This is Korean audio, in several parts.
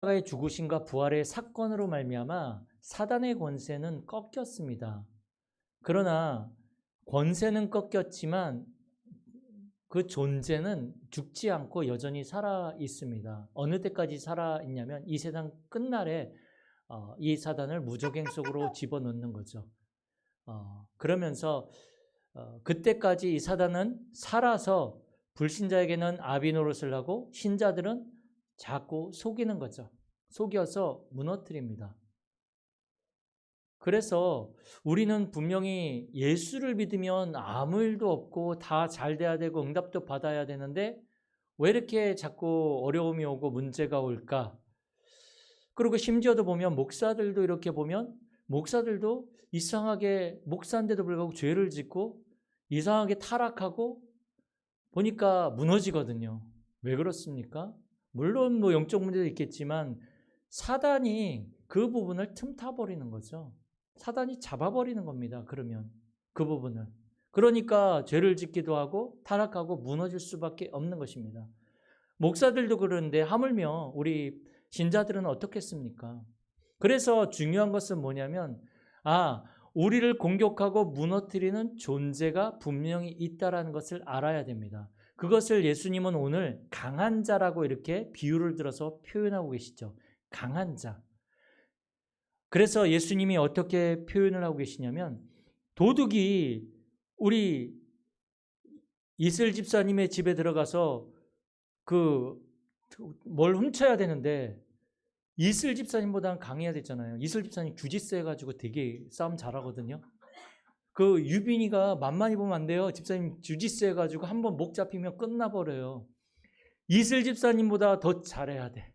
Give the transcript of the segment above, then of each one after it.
의 죽으심과 부활의 사건으로 말미암아 사단의 권세는 꺾였습니다. 그러나 권세는 꺾였지만 그 존재는 죽지 않고 여전히 살아 있습니다. 어느 때까지 살아 있냐면 이 세상 끝날에 이 사단을 무적행 속으로 집어넣는 거죠. 그러면서 그때까지 이 사단은 살아서 불신자에게는 아비 노릇을 하고 신자들은 자꾸 속이는 거죠. 속여서 무너뜨립니다. 그래서 우리는 분명히 예수를 믿으면 아무 일도 없고 다 잘 돼야 되고 응답도 받아야 되는데 왜 이렇게 자꾸 어려움이 오고 문제가 올까? 그리고 심지어도 보면 목사들도 이렇게 보면 목사들도 이상하게 목사인데도 불구하고 죄를 짓고 이상하게 타락하고 보니까 무너지거든요. 왜 그렇습니까? 물론 뭐 영적 문제도 있겠지만 사단이 그 부분을 틈타버리는 거죠. 사단이 잡아버리는 겁니다. 그러면 그 부분을. 그러니까 죄를 짓기도 하고 타락하고 무너질 수밖에 없는 것입니다. 목사들도 그러는데 하물며 우리 신자들은 어떻겠습니까? 그래서 중요한 것은 뭐냐면 우리를 공격하고 무너뜨리는 존재가 분명히 있다는 것을 알아야 됩니다. 그것을 예수님은 오늘 강한 자라고 이렇게 비유를 들어서 표현하고 계시죠. 강한 자. 그래서 예수님이 어떻게 표현을 하고 계시냐면 도둑이 우리 이슬 집사님의 집에 들어가서 뭘 훔쳐야 되는데 이슬 집사님보다는 강해야 됐잖아요. 이슬 집사님 주짓수 해가지고 되게 싸움 잘하거든요. 그 유빈이가 만만히 보면 안 돼요. 집사님 주짓수 해가지고 한번 목 잡히면 끝나버려요. 이슬 집사님보다 더 잘해야 돼.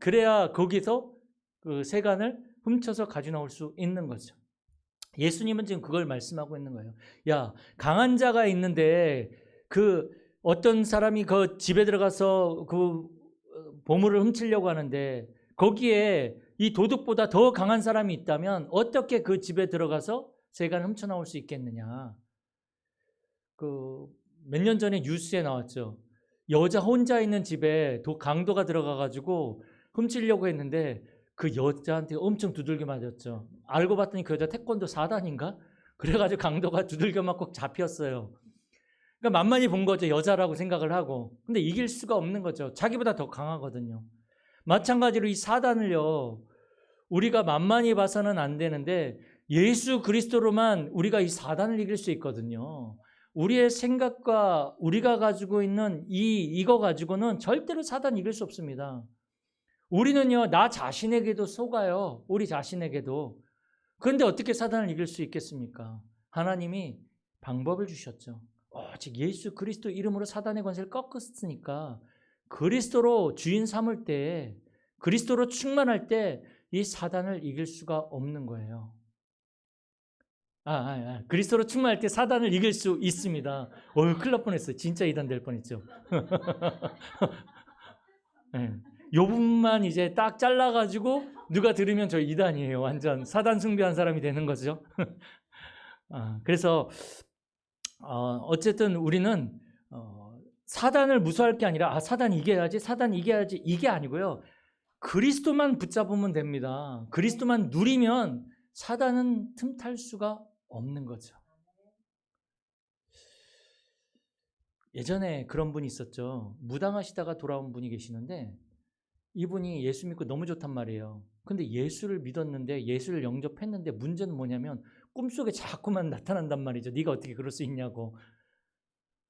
그래야 거기서 그 세간을 훔쳐서 가져 나올 수 있는 거죠. 예수님은 지금 그걸 말씀하고 있는 거예요. 야, 강한 자가 있는데 그 어떤 사람이 그 집에 들어가서 그 보물을 훔치려고 하는데 거기에 이 도둑보다 더 강한 사람이 있다면 어떻게 그 집에 들어가서 세간을 훔쳐 나올 수 있겠느냐. 몇 년 전에 뉴스에 나왔죠. 여자 혼자 있는 집에 강도가 들어가가지고 훔치려고 했는데 그 여자한테 엄청 두들겨 맞았죠. 알고 봤더니 그 여자 태권도 4단인가? 그래가지고 강도가 두들겨 맞고 잡혔어요. 그러니까 만만히 본 거죠. 여자라고 생각을 하고. 근데 이길 수가 없는 거죠. 자기보다 더 강하거든요. 마찬가지로 이 사단을요. 우리가 만만히 봐서는 안 되는데 예수 그리스도로만 우리가 이 사단을 이길 수 있거든요. 우리의 생각과 우리가 가지고 있는 이거 가지고는 절대로 사단 이길 수 없습니다. 우리는요, 나 자신에게도 속아요. 우리 자신에게도. 그런데 어떻게 사단을 이길 수 있겠습니까? 하나님이 방법을 주셨죠. 즉 예수 그리스도 이름으로 사단의 권세를 꺾었으니까 그리스도로 주인 삼을 때, 그리스도로 충만할 때 이 사단을 이길 수가 없는 거예요. 그리스도로 충만할 때 사단을 이길 수 있습니다. 큰일 날 뻔했어요. 진짜 이단 될 뻔했죠. 네. 요 부분만 이제 딱 잘라가지고 누가 들으면 저 이단이에요. 완전 사단 숭배한 사람이 되는 거죠. 그래서 어쨌든 우리는 사단을 무서워할 게 아니라 사단 이겨야지, 사단 이겨야지 이게 아니고요. 그리스도만 붙잡으면 됩니다. 그리스도만 누리면 사단은 틈탈 수가 없는 거죠. 예전에 그런 분이 있었죠. 무당하시다가 돌아온 분이 계시는데 이분이 예수 믿고 너무 좋단 말이에요. 근데 예수를 믿었는데 예수를 영접했는데 문제는 뭐냐면 꿈속에 자꾸만 나타난단 말이죠. 네가 어떻게 그럴 수 있냐고.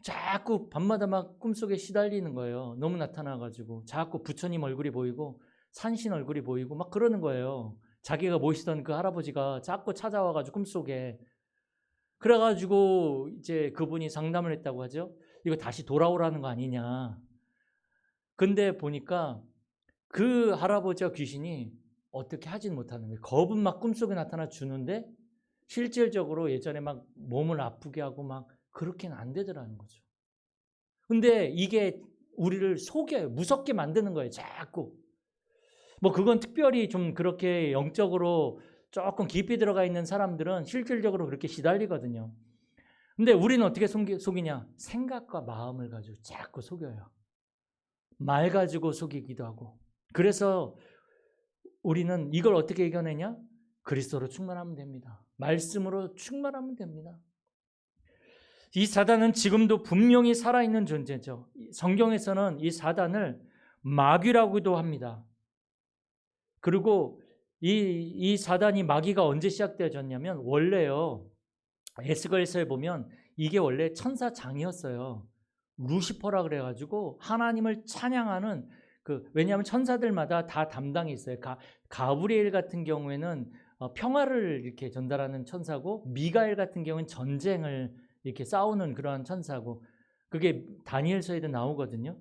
자꾸 밤마다 막 꿈속에 시달리는 거예요. 너무 나타나가지고 자꾸 부처님 얼굴이 보이고 산신 얼굴이 보이고 막 그러는 거예요. 자기가 모시던 그 할아버지가 자꾸 찾아와가지고 꿈속에. 그래가지고 이제 그분이 상담을 했다고 하죠. 이거 다시 돌아오라는 거 아니냐. 근데 보니까 그 할아버지와 귀신이 어떻게 하진 못하는 거예요. 겁은 막 꿈속에 나타나 주는데 실질적으로 예전에 막 몸을 아프게 하고 막 그렇게는 안 되더라는 거죠. 근데 이게 우리를 속여요. 무섭게 만드는 거예요. 자꾸. 뭐 그건 특별히 좀 그렇게 영적으로 조금 깊이 들어가 있는 사람들은 실질적으로 그렇게 시달리거든요. 근데 우리는 어떻게 속이냐? 생각과 마음을 가지고 자꾸 속여요. 말 가지고 속이기도 하고. 그래서 우리는 이걸 어떻게 이겨내냐? 그리스도로 충만하면 됩니다. 말씀으로 충만하면 됩니다. 이 사단은 지금도 분명히 살아있는 존재죠. 성경에서는 이 사단을 마귀라고도 합니다. 그리고 이 사단이 마귀가 언제 시작되어졌냐면 원래요. 에스겔서에 보면 이게 원래 천사장이었어요. 루시퍼라 그래가지고 하나님을 찬양하는 왜냐하면 천사들마다 다 담당이 있어요. 가브리엘 같은 경우에는 평화를 이렇게 전달하는 천사고 미가엘 같은 경우는 전쟁을 이렇게 싸우는 그러한 천사고 그게 다니엘서에도 나오거든요.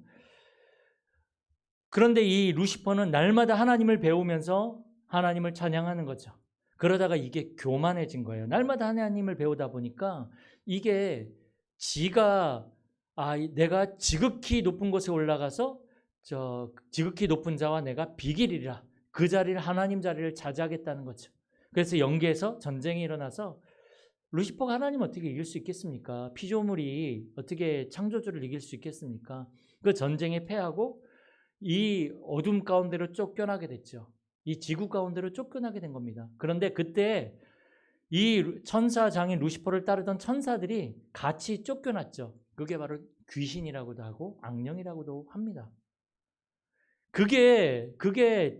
그런데 이 루시퍼는 날마다 하나님을 배우면서 하나님을 찬양하는 거죠. 그러다가 이게 교만해진 거예요. 날마다 하나님을 배우다 보니까 이게 지가 내가 지극히 높은 곳에 올라가서 지극히 높은 자와 내가 비길이라 그 자리를 하나님 자리를 차지하겠다는 거죠. 그래서 영계에서 전쟁이 일어나서 루시퍼가 하나님 어떻게 이길 수 있겠습니까? 피조물이 어떻게 창조주를 이길 수 있겠습니까? 그 전쟁에 패하고 이 어둠 가운데로 쫓겨나게 됐죠. 이 지구 가운데로 쫓겨나게 된 겁니다. 그런데 그때 이 천사장인 루시퍼를 따르던 천사들이 같이 쫓겨났죠. 그게 바로 귀신이라고도 하고 악령이라고도 합니다. 그게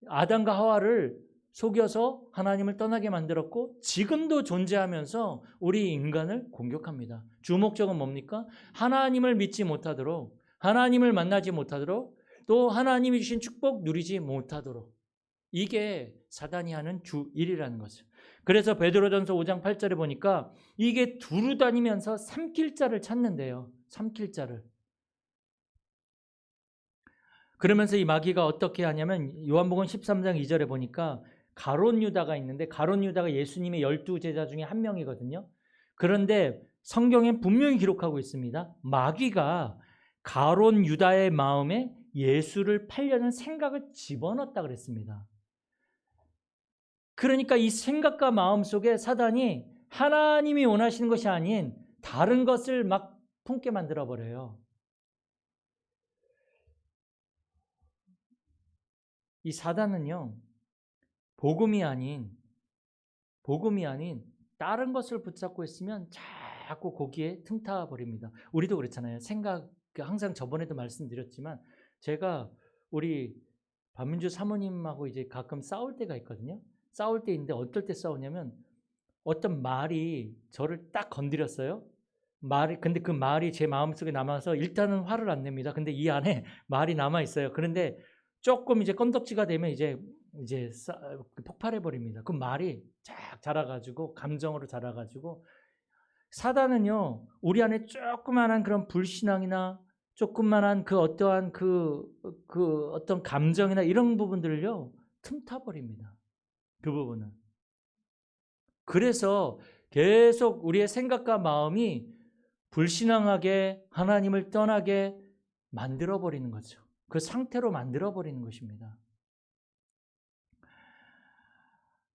아담과 하와를 속여서 하나님을 떠나게 만들었고 지금도 존재하면서 우리 인간을 공격합니다. 주 목적은 뭡니까? 하나님을 믿지 못하도록, 하나님을 만나지 못하도록, 또 하나님이 주신 축복 누리지 못하도록. 이게 사단이 하는 주 일이라는 거죠. 그래서 베드로전서 5장 8절에 보니까 이게 두루 다니면서 삼킬 자를 찾는데요. 삼킬 자를. 그러면서 이 마귀가 어떻게 하냐면 요한복음 13장 2절에 보니까 가롯 유다가 있는데 가롯 유다가 예수님의 12제자 중에 한 명이거든요. 그런데 성경엔 분명히 기록하고 있습니다. 마귀가 가롯 유다의 마음에 예수를 팔려는 생각을 집어넣었다 그랬습니다. 그러니까 이 생각과 마음 속에 사단이 하나님이 원하시는 것이 아닌 다른 것을 막 품게 만들어버려요. 이 사단은요, 복음이 아닌 다른 것을 붙잡고 있으면 자꾸 거기에 틈타 버립니다. 우리도 그렇잖아요. 항상 저번에도 말씀드렸지만 제가 우리 박민주 사모님하고 이제 가끔 싸울 때가 있거든요. 싸울 때 있는데 어떨 때 싸우냐면 어떤 말이 저를 딱 건드렸어요. 근데 그 말이 제 마음속에 남아서 일단은 화를 안 냅니다. 근데 이 안에 말이 남아 있어요. 그런데 조금 이제 건덕지가 되면 이제 폭발해 버립니다. 그 말이 쫙 자라가지고 감정으로 자라가지고 사단은요 우리 안에 조그만한 그런 불신앙이나 조그만한 어떠한 어떤 감정이나 이런 부분들을요 틈타 버립니다. 그 부분은. 그래서 계속 우리의 생각과 마음이 불신앙하게 하나님을 떠나게 만들어버리는 거죠. 그 상태로 만들어버리는 것입니다.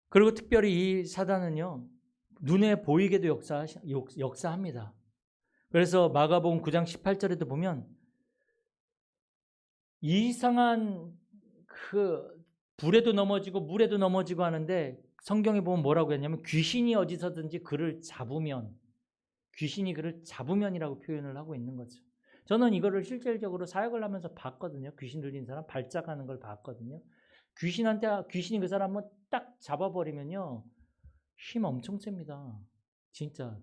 그리고 특별히 이 사단은요, 눈에 보이게도 역사합니다. 그래서 마가복음 9장 18절에도 보면 이상한 불에도 넘어지고 물에도 넘어지고 하는데 성경에 보면 뭐라고 했냐면 귀신이 어디서든지 그를 잡으면 귀신이라고 표현을 하고 있는 거죠. 저는 이거를 실질적으로 사역을 하면서 봤거든요. 귀신 들린 사람 발작하는 걸 봤거든요. 귀신이 그 사람을 딱 잡아버리면요. 힘 엄청 셉니다. 진짜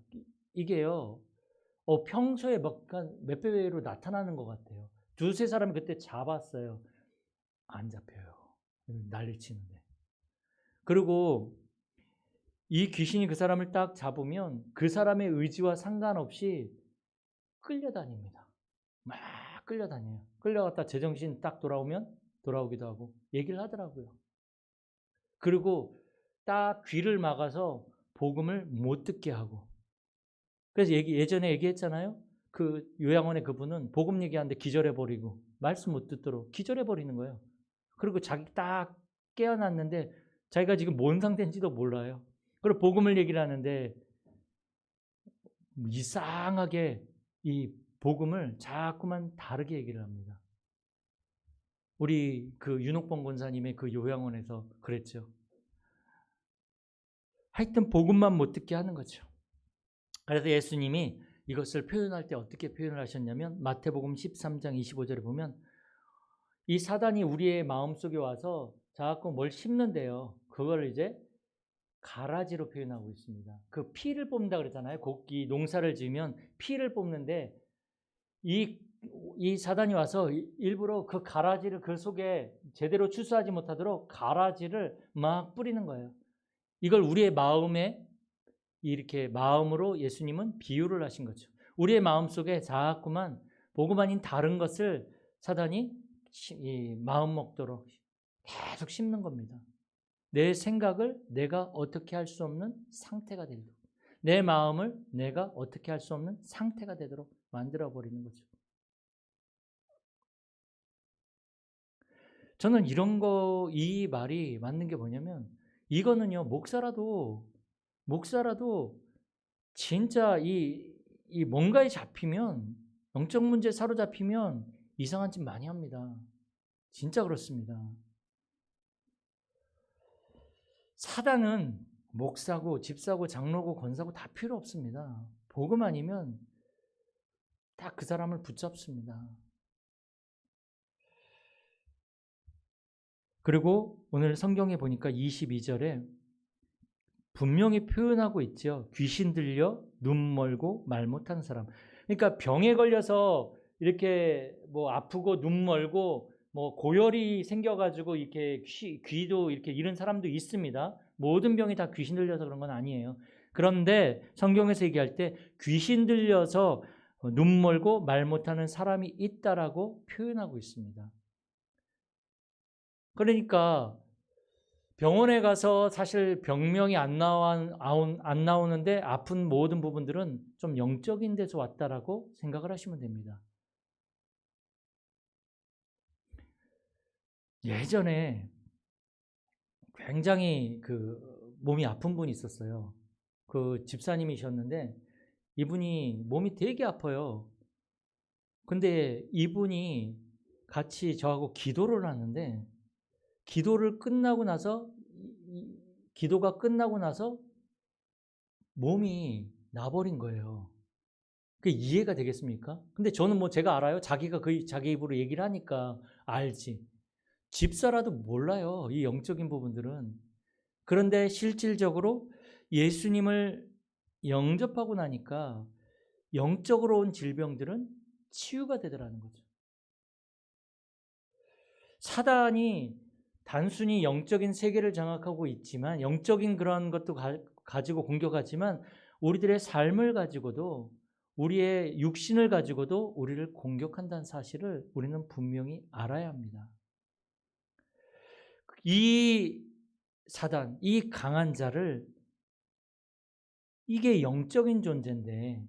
이게요. 평소에 몇 배로 나타나는 것 같아요. 두세 사람이 그때 잡았어요. 안 잡혀요. 난리 치는데. 그리고 이 귀신이 그 사람을 딱 잡으면 그 사람의 의지와 상관없이 끌려다닙니다. 막 끌려다녀요. 끌려갔다 제정신 딱 돌아오면 돌아오기도 하고 얘기를 하더라고요. 그리고 딱 귀를 막아서 복음을 못 듣게 하고. 그래서 예전에 얘기했잖아요. 그 요양원의 그분은 복음 얘기하는데 기절해버리고 말씀 못 듣도록 기절해버리는 거예요. 그리고 자기 딱 깨어났는데 자기가 지금 뭔 상태인지도 몰라요. 그리고 복음을 얘기를 하는데 이상하게 이 복음을 자꾸만 다르게 얘기를 합니다. 우리 그 윤옥봉 권사님의 그 요양원에서 그랬죠. 하여튼 복음만 못 듣게 하는 거죠. 그래서 예수님이 이것을 표현할 때 어떻게 표현을 하셨냐면 마태복음 13장 25절에 보면 이 사단이 우리의 마음속에 와서 자꾸 뭘 심는데요. 그걸 이제 가라지로 표현하고 있습니다. 그 피를 뽑는다 그랬잖아요. 곡기 농사를 지으면 피를 뽑는데 이 사단이 와서 일부러 그 가라지를 그 속에 제대로 추수하지 못하도록 가라지를 막 뿌리는 거예요. 이걸 우리의 마음에 이렇게 마음으로 예수님은 비유를 하신 거죠. 우리의 마음속에 자꾸만 복음 아닌 다른 것을 사단이 마음 먹도록 계속 심는 겁니다. 내 생각을 내가 어떻게 할 수 없는 상태가 되도록, 내 마음을 내가 어떻게 할 수 없는 상태가 되도록 만들어버리는 거죠. 저는 이 말이 맞는 게 뭐냐면 이거는요, 목사라도 진짜 이 뭔가에 잡히면, 영적 문제에 사로잡히면 이상한 짓 많이 합니다. 진짜 그렇습니다. 사단은 목사고 집사고 장로고 권사고 다 필요 없습니다. 복음 아니면 딱 그 사람을 붙잡습니다. 그리고 오늘 성경에 보니까 22절에 분명히 표현하고 있죠. 귀신 들려 눈 멀고 말 못하는 사람. 그러니까 병에 걸려서 이렇게 뭐 아프고 눈 멀고 뭐 고열이 생겨가지고 이렇게 귀도 이렇게 잃은 사람도 있습니다. 모든 병이 다 귀신 들려서 그런 건 아니에요. 그런데 성경에서 얘기할 때 귀신 들려서 눈 멀고 말 못하는 사람이 있다라고 표현하고 있습니다. 그러니까 병원에 가서 사실 병명이 안 나오는데 아픈 모든 부분들은 좀 영적인 데서 왔다라고 생각을 하시면 됩니다. 예전에 굉장히 그 몸이 아픈 분이 있었어요. 그 집사님이셨는데 이분이 몸이 되게 아파요. 근데 이분이 같이 저하고 기도를 하는데 기도가 끝나고 나서 몸이 나버린 거예요. 그게 이해가 되겠습니까? 근데 저는 뭐 제가 알아요. 자기가 자기 입으로 얘기를 하니까 알지. 집사라도 몰라요. 이 영적인 부분들은. 그런데 실질적으로 예수님을 영접하고 나니까 영적으로 온 질병들은 치유가 되더라는 거죠. 사단이 단순히 영적인 세계를 장악하고 있지만, 영적인 그런 것도 가지고 공격하지만 우리들의 삶을 가지고도, 우리의 육신을 가지고도 우리를 공격한다는 사실을 우리는 분명히 알아야 합니다. 이 사단, 이 강한 자를, 이게 영적인 존재인데,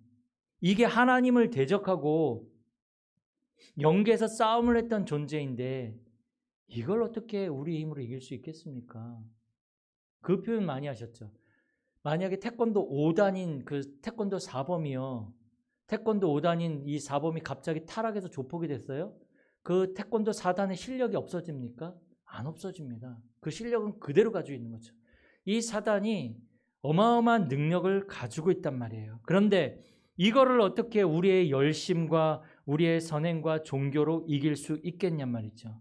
이게 하나님을 대적하고 영계에서 싸움을 했던 존재인데 이걸 어떻게 우리 힘으로 이길 수 있겠습니까? 그 표현 많이 하셨죠. 만약에 태권도 5단인 그 태권도 사범이요, 태권도 5단인 이 사범이 갑자기 타락해서 조폭이 됐어요? 그 태권도 4단의 실력이 없어집니까? 안 없어집니다. 그 실력은 그대로 가지고 있는 거죠. 이 사단이 어마어마한 능력을 가지고 있단 말이에요. 그런데 이거를 어떻게 우리의 열심과 우리의 선행과 종교로 이길 수 있겠냔 말이죠.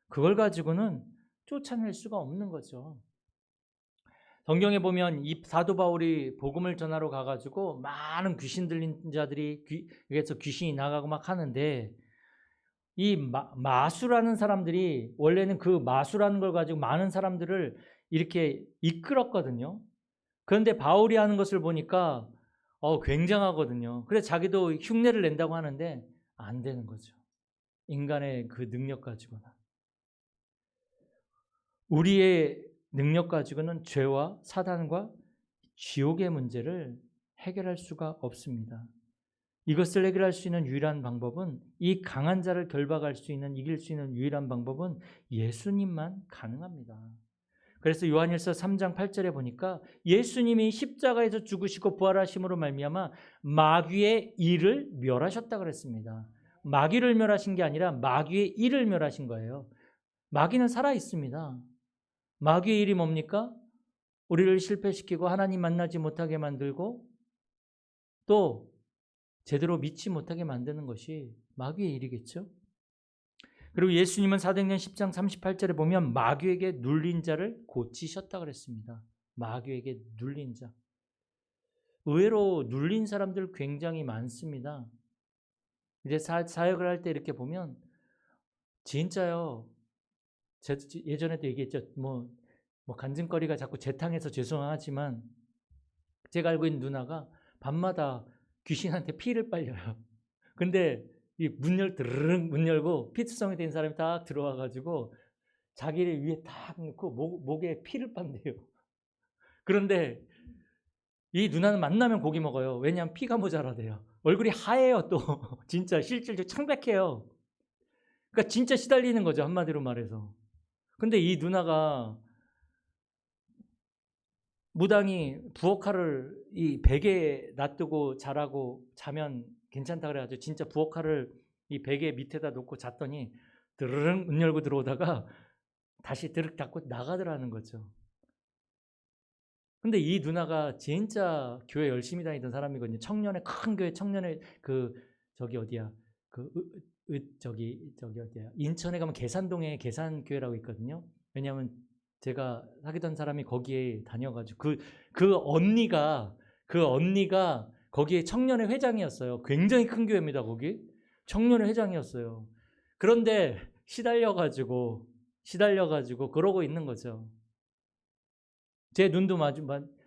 그걸 가지고는 쫓아낼 수가 없는 거죠. 성경에 보면 이 사도 바울이 복음을 전하러 가가지고 많은 귀신 들린 자들이 그래서 귀신이 나가고 막 하는데, 이 마수라는 사람들이 원래는 그 마수라는 걸 가지고 많은 사람들을 이렇게 이끌었거든요. 그런데 바울이 하는 것을 보니까 굉장하거든요. 그래서 자기도 흉내를 낸다고 하는데 안 되는 거죠. 인간의 그 능력 가지고는. 우리의 능력 가지고는 죄와 사단과 지옥의 문제를 해결할 수가 없습니다. 이것을 해결할 수 있는 유일한 방법은, 이 강한 자를 결박할 수 있는, 이길 수 있는 유일한 방법은 예수님만 가능합니다. 그래서 요한일서 3장 8절에 보니까 예수님이 십자가에서 죽으시고 부활하심으로 말미암아 마귀의 일을 멸하셨다 그랬습니다. 마귀를 멸하신 게 아니라 마귀의 일을 멸하신 거예요. 마귀는 살아 있습니다. 마귀의 일이 뭡니까? 우리를 실패시키고 하나님 만나지 못하게 만들고 또 제대로 믿지 못하게 만드는 것이 마귀의 일이겠죠. 그리고 예수님은 사도행전 10장 38절에 보면 마귀에게 눌린 자를 고치셨다 그랬습니다. 마귀에게 눌린 자. 의외로 눌린 사람들 굉장히 많습니다. 이제 사역을 할 때 이렇게 보면 진짜요. 예전에도 얘기했죠. 뭐 간증거리가 자꾸 재탕해서 죄송하지만 제가 알고 있는 누나가 밤마다 귀신한테 피를 빨려요. 근데 이 드르륵 문 열고 피투성이 된 사람이 딱 들어와가지고 자기를 위에 딱 넣고 목에 피를 빤대요. 그런데 이 누나는 만나면 고기 먹어요. 왜냐하면 피가 모자라대요. 얼굴이 하얘요 또. 진짜 실질적으로 창백해요. 그러니까 진짜 시달리는 거죠. 한마디로 말해서. 근데 이 누나가 무당이 부엌칼을 이 베개에 놔두고 자라고 자면 괜찮다 그래가지고 진짜 부엌칼을 이 베개 밑에다 놓고 잤더니 드르륵 문 열고 들어오다가 다시 드륵 닫고 나가더라는 거죠. 근데 이 누나가 진짜 교회 열심히 다니던 사람이거든요. 청년의 큰 교회, 청년의 어디야? 인천에 가면 계산동에 계산교회라고 있거든요. 왜냐하면 제가 사귀던 사람이 거기에 다녀가지고 그 언니가 거기에 청년회 회장이었어요. 굉장히 큰 교회입니다. 거기 청년회 회장이었어요. 그런데 시달려가지고 그러고 있는 거죠. 제 눈도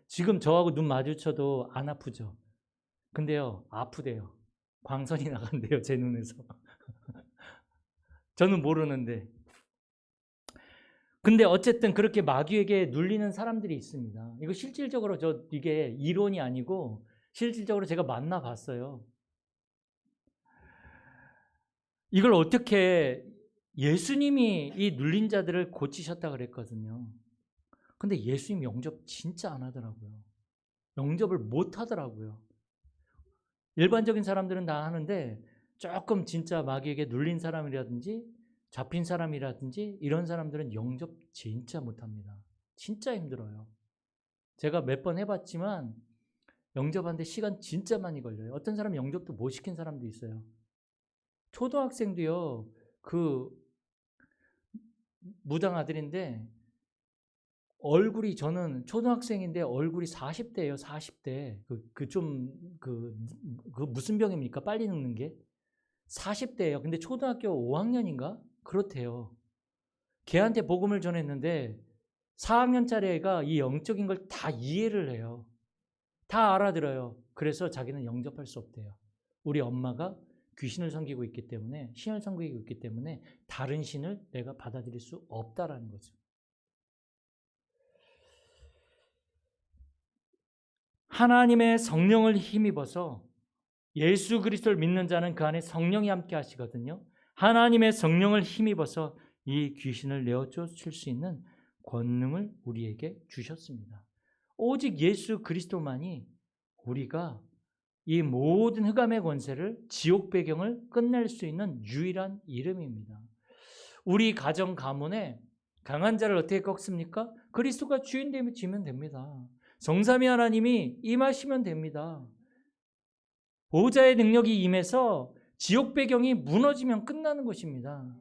지금 저하고 눈 마주쳐도 안 아프죠. 근데요 아프대요. 광선이 나간대요 제 눈에서. 저는 모르는데. 근데 어쨌든 그렇게 마귀에게 눌리는 사람들이 있습니다. 이거 실질적으로 이게 이론이 아니고 실질적으로 제가 만나봤어요. 이걸 어떻게 예수님이 이 눌린 자들을 고치셨다 그랬거든요. 근데 예수님 영접 진짜 안 하더라고요. 영접을 못 하더라고요. 일반적인 사람들은 다 하는데 조금 진짜 마귀에게 눌린 사람이라든지 잡힌 사람이라든지 이런 사람들은 영접 진짜 못합니다. 진짜 힘들어요. 제가 몇 번 해봤지만 영접하는데 시간 진짜 많이 걸려요. 어떤 사람은 영접도 못 시킨 사람도 있어요. 초등학생도요. 그 무당 아들인데 얼굴이 저는 초등학생인데 얼굴이 40대예요. 40대. 그 무슨 병입니까? 빨리 늙는 게? 40대예요. 근데 초등학교 5학년인가? 그렇대요. 걔한테 복음을 전했는데 4학년짜리 애가 이 영적인 걸 다 이해를 해요. 다 알아들어요. 그래서 자기는 영접할 수 없대요. 우리 엄마가 귀신을 섬기고 있기 때문에, 신을 섬기고 있기 때문에 다른 신을 내가 받아들일 수 없다라는 거죠. 하나님의 성령을 힘입어서 예수 그리스도를 믿는 자는 그 안에 성령이 함께 하시거든요. 하나님의 성령을 힘입어서 이 귀신을 내어쫓을 수 있는 권능을 우리에게 주셨습니다. 오직 예수 그리스도만이 우리가 이 모든 흑암의 권세를, 지옥 배경을 끝낼 수 있는 유일한 이름입니다. 우리 가정 가문에 강한 자를 어떻게 꺾습니까? 그리스도가 주인 되면 됩니다. 성삼위 하나님이 임하시면 됩니다. 보호자의 능력이 임해서 지옥 배경이 무너지면 끝나는 것입니다.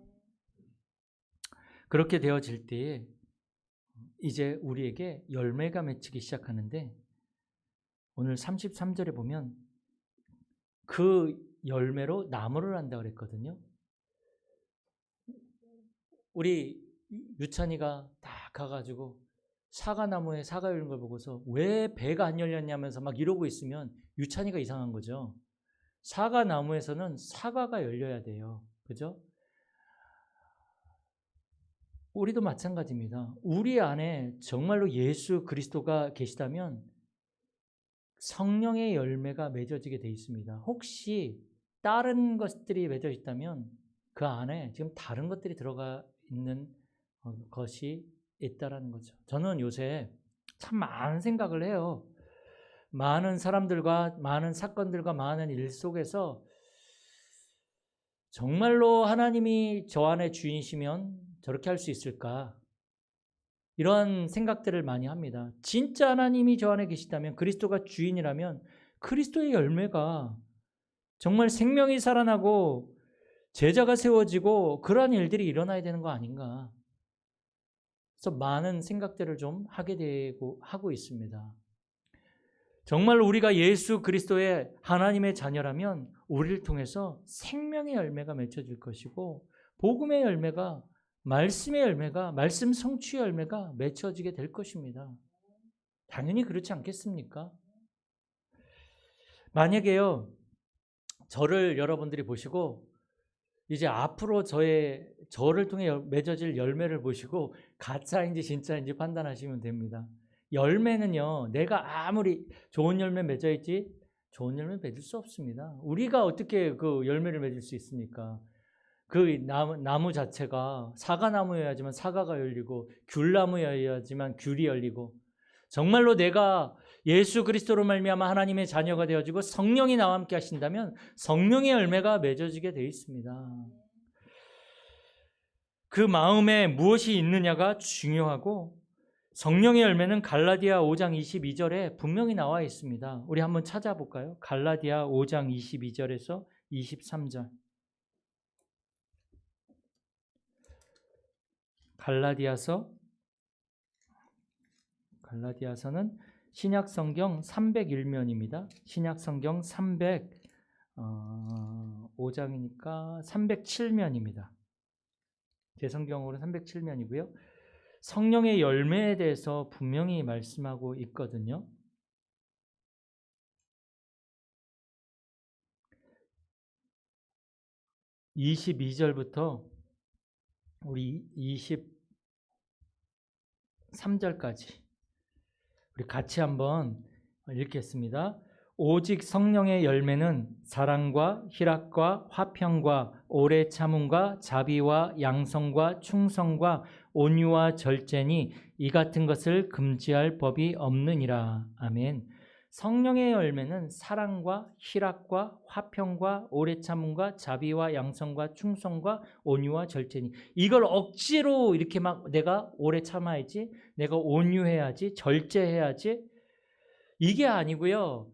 그렇게 되어질 때에 이제 우리에게 열매가 맺히기 시작하는데 오늘 33절에 보면 그 열매로 나무를 한다 그랬거든요. 우리 유찬이가 딱 가가지고 사과나무에 사과 열린 걸 보고서 왜 배가 안 열렸냐면서 막 이러고 있으면 유찬이가 이상한 거죠. 사과나무에서는 사과가 열려야 돼요. 그죠? 우리도 마찬가지입니다. 우리 안에 정말로 예수 그리스도가 계시다면 성령의 열매가 맺어지게 돼 있습니다. 혹시 다른 것들이 맺어 있다면 그 안에 지금 다른 것들이 들어가 있는 것이 있다라는 거죠. 저는 요새 참 많은 생각을 해요. 많은 사람들과 많은 사건들과 많은 일 속에서 정말로 하나님이 저 안에 주인이시면 저렇게 할 수 있을까? 이런 생각들을 많이 합니다. 진짜 하나님이 저 안에 계시다면, 그리스도가 주인이라면 그리스도의 열매가 정말 생명이 살아나고 제자가 세워지고 그러한 일들이 일어나야 되는 거 아닌가. 그래서 많은 생각들을 좀 하고 있습니다. 정말 우리가 예수 그리스도의 하나님의 자녀라면 우리를 통해서 생명의 열매가 맺혀질 것이고, 복음의 열매가, 말씀의 열매가, 말씀 성취의 열매가 맺혀지게 될 것입니다. 당연히 그렇지 않겠습니까? 만약에요, 저를 여러분들이 보시고 이제 앞으로 저를 통해 맺어질 열매를 보시고 가짜인지 진짜인지 판단하시면 됩니다. 열매는요, 내가 아무리 좋은 열매 맺어있지 좋은 열매 맺을 수 없습니다. 우리가 어떻게 그 열매를 맺을 수 있습니까? 그 나무 자체가 사과나무여야지만 사과가 열리고, 귤나무여야지만 귤이 열리고, 정말로 내가 예수 그리스도로 말미암아 하나님의 자녀가 되어지고 성령이 나와 함께 하신다면 성령의 열매가 맺어지게 되어 있습니다. 그 마음에 무엇이 있느냐가 중요하고, 성령의 열매는 갈라디아 5장 22절에 분명히 나와 있습니다. 우리 한번 찾아볼까요? 갈라디아 5장 22절에서 23절. 갈라디아서는 신약성경 301면입니다. 신약성경 5장이니까 307면입니다. 제 성경으로 307면이고요. 성령의 열매에 대해서 분명히 말씀하고 있거든요. (22절부터) 우리 23절까지 우리 같이 한번 읽겠습니다. 오직 성령의 열매는 사랑과 희락과 화평과 오래 참음과 자비와 양성과 충성과 온유와 절제니 이 같은 것을 금지할 법이 없느니라. 아멘. 성령의 열매는 사랑과 희락과 화평과 오래 참음과 자비와 양성과 충성과 온유와 절제니, 이걸 억지로 이렇게 막 내가 오래 참아야지, 내가 온유해야지, 절제해야지, 이게 아니고요.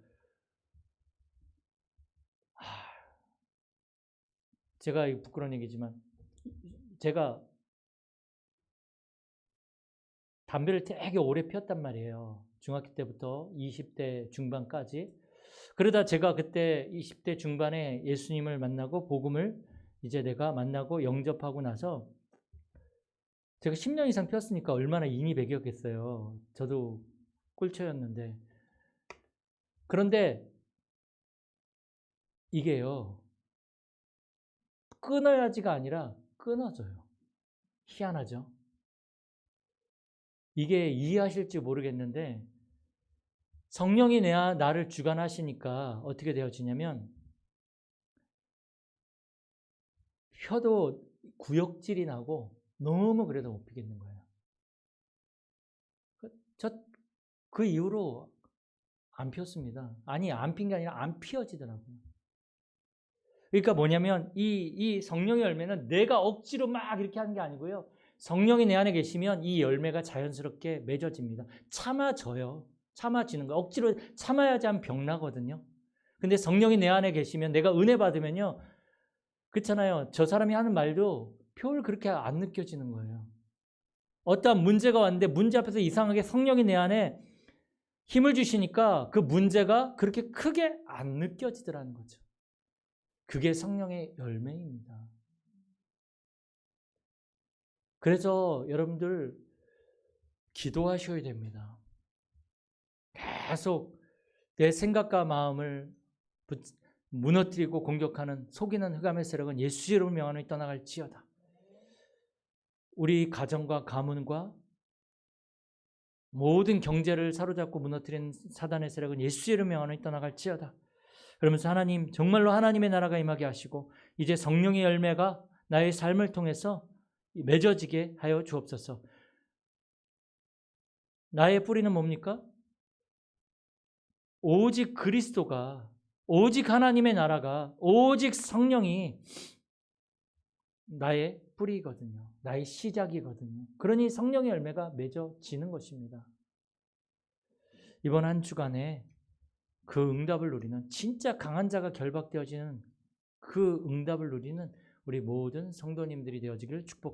제가 부끄러운 얘기지만 제가 담배를 되게 오래 피웠단 말이에요. 중학교 때부터 20대 중반까지. 그러다 제가 그때 20대 중반에 예수님을 만나고 복음을 이제 내가 만나고 영접하고 나서 제가 10년 이상 피웠으니까 얼마나 인이 배겼겠어요. 저도 꿀초였는데. 그런데 이게요, 끊어야지가 아니라 끊어져요. 희한하죠? 이게 이해하실지 모르겠는데, 성령이 나를 주관하시니까 어떻게 되어지냐면, 펴도 구역질이 나고 너무 그래도 못 피겠는 거예요. 그 이후로 안 피웠습니다. 아니, 안 핀 게 아니라 안 피워지더라고요. 그러니까 뭐냐면 이 성령의 열매는 내가 억지로 막 이렇게 하는 게 아니고요. 성령이 내 안에 계시면 이 열매가 자연스럽게 맺어집니다. 참아져요. 참아지는 거. 억지로 참아야지 하면 병 나거든요. 근데 성령이 내 안에 계시면, 내가 은혜 받으면요, 그렇잖아요. 저 사람이 하는 말도 표를 그렇게 안 느껴지는 거예요. 어떠한 문제가 왔는데 문제 앞에서 이상하게 성령이 내 안에 힘을 주시니까 그 문제가 그렇게 크게 안 느껴지더라는 거죠. 그게 성령의 열매입니다. 그래서 여러분들 기도하셔야 됩니다. 계속 내 생각과 마음을 무너뜨리고 공격하는 속이는 흑암의 세력은 예수 이름을 명하노니 떠나갈지어다. 우리 가정과 가문과 모든 경제를 사로잡고 무너뜨린 사단의 세력은 예수 이름을 명하노니 떠나갈지어다. 그러면서 하나님, 정말로 하나님의 나라가 임하게 하시고 이제 성령의 열매가 나의 삶을 통해서 맺어지게 하여 주옵소서. 나의 뿌리는 뭡니까? 오직 그리스도가, 오직 하나님의 나라가, 오직 성령이 나의 뿌리거든요. 나의 시작이거든요. 그러니 성령의 열매가 맺어지는 것입니다. 이번 한 주간에 그 응답을 누리는, 진짜 강한 자가 결박되어지는 그 응답을 누리는 우리 모든 성도님들이 되어지기를 축복합니다.